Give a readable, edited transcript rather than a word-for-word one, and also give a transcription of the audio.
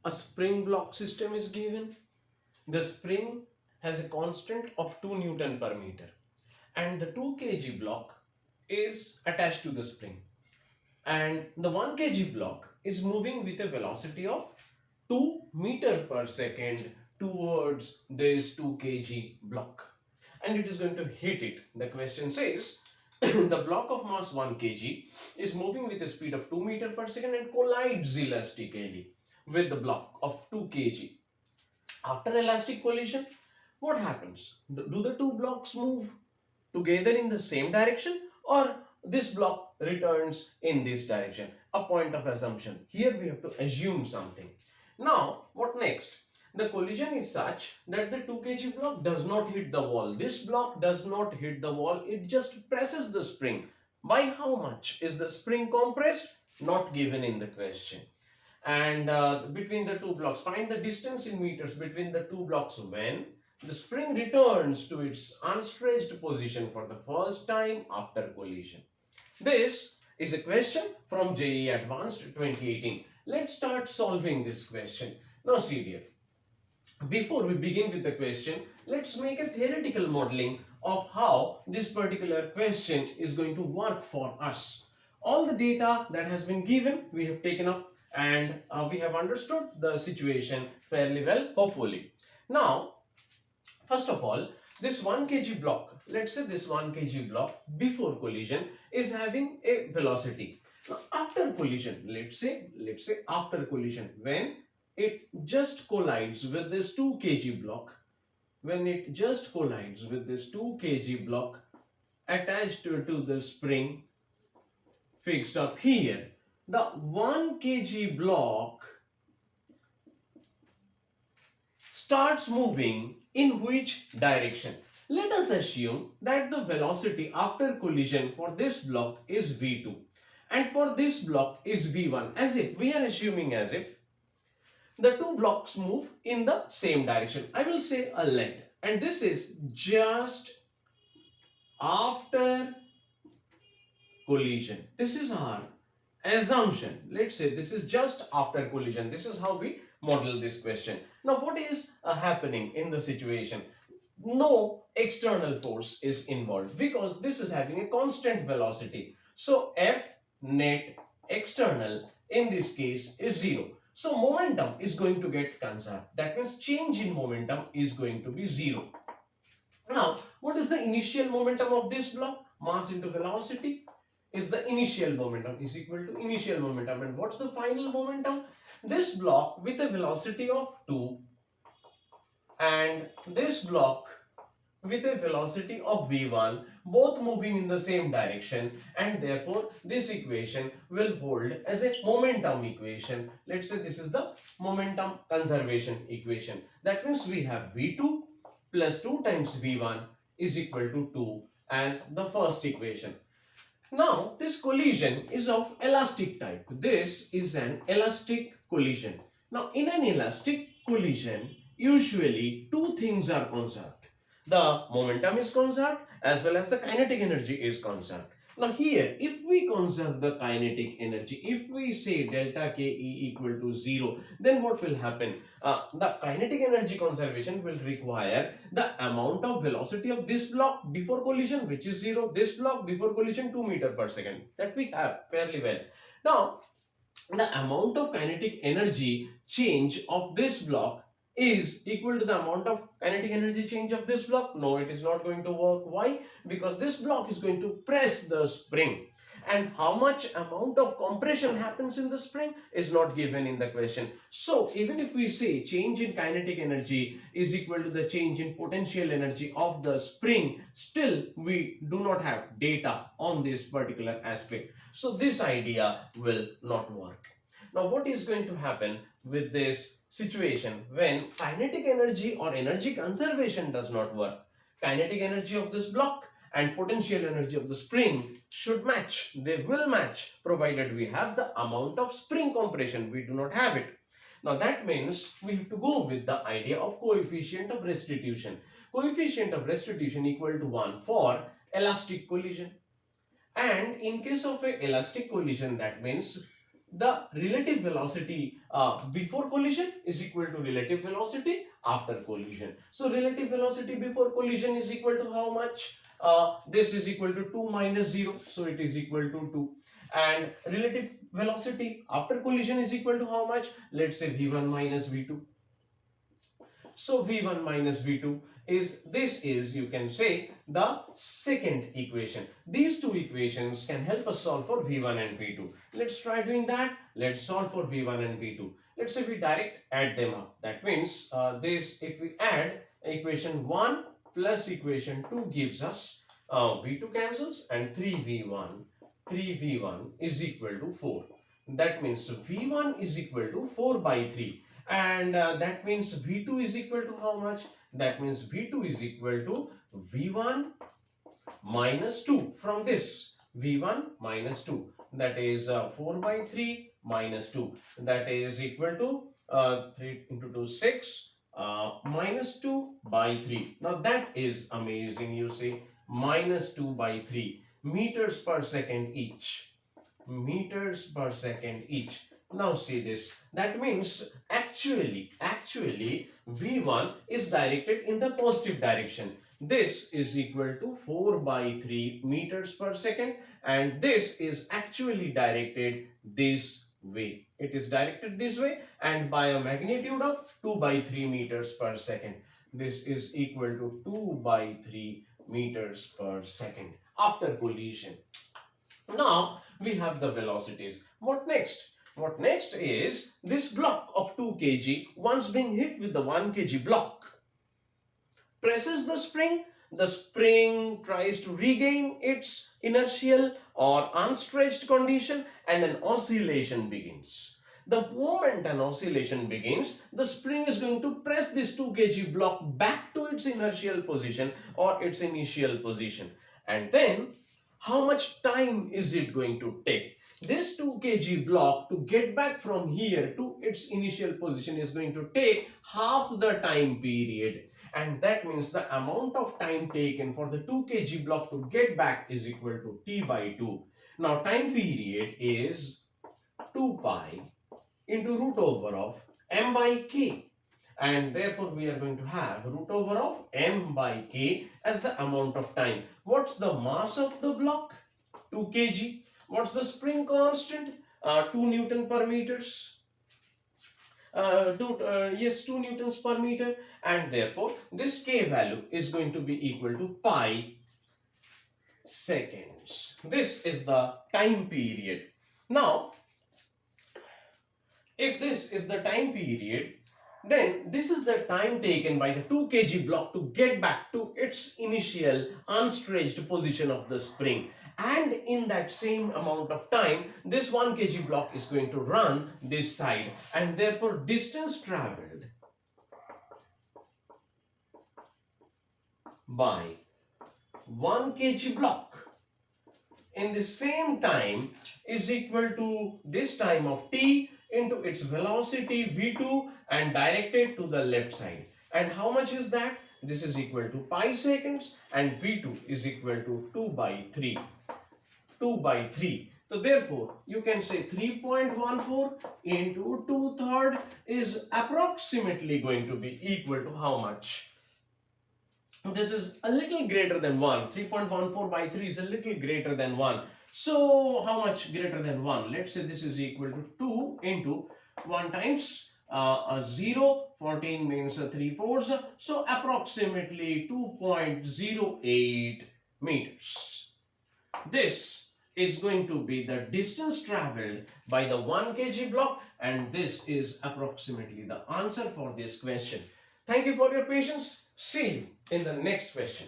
A spring block system is given. The spring has a constant of 2 Newton per meter, and the 2 kg block is attached to the spring, and the 1 kg block is moving with a velocity of 2 meter per second towards this 2 kg block, and it is going to hit it. The question says the block of mass 1 kg is moving with a speed of 2 meter per second and collides elastically with the block of 2 kg. After elastic collision, what happens? Do the two blocks move together in the same direction, or this block returns in this direction? A point of assumption. Here we have to assume something. Now, what next? The collision is such that the 2 kg block does not hit the wall. This block does not hit the wall. It just presses the spring. By how much is the spring compressed? Not given in the question. And between the two blocks, find the distance in meters between the two blocks when the spring returns to its unstretched position for the first time after collision. This is a question from JEE Advanced 2018. Let's start solving this question. Now see dear, before we begin with the question, let's make a theoretical modeling of how this particular question is going to work for us. All the data that has been given, we have taken up, and we have understood the situation fairly well, hopefully. Now, first of all, this 1 kg block, let's say this 1 kg block before collision is having a velocity. Now, after collision, let's say after collision, when it just collides with this 2 kg block, when it just collides with this 2 kg block attached to the spring fixed up here, the 1 kg block starts moving in which direction? Let us assume that the velocity after collision for this block is v2 and for this block is v1, as if we are assuming as if the two blocks move in the same direction. I will say a let, and this is just after collision. This is our assumption. Let's say this is just after collision. This is how we model this question. Now, what is happening in the situation? No external force is involved because this is having a constant velocity. So, F net external in this case is 0. So, momentum is going to get conserved. That means change in momentum is going to be 0. Now, what is the initial momentum of this block? Mass into velocity is the initial momentum is equal to initial momentum. And what's the final momentum? This block with a velocity of 2 and this block with a velocity of v1, both moving in the same direction, and therefore this equation will hold as a momentum equation. Let's say this is the momentum conservation equation. That means we have v2 plus 2 times v1 is equal to 2 as the first equation. Now, this collision is of elastic type. This is an elastic collision. Now, in an elastic collision, usually two things are conserved. The momentum is conserved as well as the kinetic energy is conserved. Now, here, if we conserve the kinetic energy, if we say delta Ke equal to 0, then what will happen? The kinetic energy conservation will require the amount of velocity of this block before collision, which is 0, this block before collision 2 meter per second, that we have fairly well. Now, the amount of kinetic energy change of this block is equal to the amount of kinetic energy change of this block. No, it is not going to work. Why? Because this block is going to press the spring, and how much amount of compression happens in the spring is not given in the question. So even if we say change in kinetic energy is equal to the change in potential energy of the spring, still we do not have data on this particular aspect. So this idea will not work. Now, what is going to happen with this situation when kinetic energy or energy conservation does not work? Kinetic energy of this block and potential energy of the spring should match. They will match provided we have the amount of spring compression. We do not have it. Now, that means we have to go with the idea of coefficient of restitution. Coefficient of restitution equal to 1 for elastic collision. And in case of a elastic collision, that means the relative velocity before collision is equal to relative velocity after collision. So relative velocity before collision is equal to how much? This is equal to 2 minus 0, so it is equal to 2. And relative velocity after collision is equal to how much? Let's say v1 minus v2. So v1 minus v2 is, this is, you can say, the second equation. These two equations can help us solve for v1 and v2. Let's try doing that. Let's solve for v1 and v2. Let's say we direct add them up. That means this, if we add equation 1 plus equation 2 gives us v2 cancels and 3v1 is equal to 4. That means v1 is equal to 4 by 3. And that means v2 is equal to how much? That means v2 is equal to v1 minus 2 from this. v1 minus 2. That is 4 by 3 minus 2. That is equal to 3 into 2, 6. Minus 2 by 3. Now that is amazing, you see. Minus 2 by 3 meters per second each. Meters per second each. Now see this. That means actually v1 is directed in the positive direction. This is equal to 4 by 3 meters per second, and this is actually directed this way. It is directed this way, and by a magnitude of 2 by 3 meters per second. This is equal to 2 by 3 meters per second after collision. Now we have the velocities. What next? What next is this block of 2 kg once being hit with the 1 kg block presses the spring tries to regain its inertial or unstretched condition, and an oscillation begins. The moment an oscillation begins, the spring is going to press this 2 kg block back to its inertial position or its initial position. And then how much time is it going to take? This 2 kg block to get back from here to its initial position is going to take half the time period. And that means the amount of time taken for the 2 kg block to get back is equal to t by 2. Now time period is 2 pi into root over of m by k. And therefore we are going to have root over of m by k as the amount of time. What's the mass of the block? 2 kg. What's the spring constant? 2 Newton per meters. 2 newtons per meter, and therefore this k value is going to be equal to pi seconds. This is the time period. Now, if this is the time period, then this is the time taken by the 2 kg block to get back to its initial unstretched position of the spring. And in that same amount of time, this 1 kg block is going to run this side, and therefore distance traveled by 1 kg block in the same time is equal to this time of t into its velocity v2 and directed to the left side. And how much is that? This is equal to pi seconds, and v2 is equal to 2 by 3. 2 by 3. So therefore, you can say 3.14 into 2/3 is approximately going to be equal to how much? This is a little greater than 1. 3.14 by 3 is a little greater than 1. So how much greater than 1? Let's say this is equal to 2 into 1 times 0. 14 means 3/4. So approximately 2.08 meters. This is going to be the distance traveled by the 1 kg block, and this is approximately the answer for this question. Thank you for your patience. See you in the next question.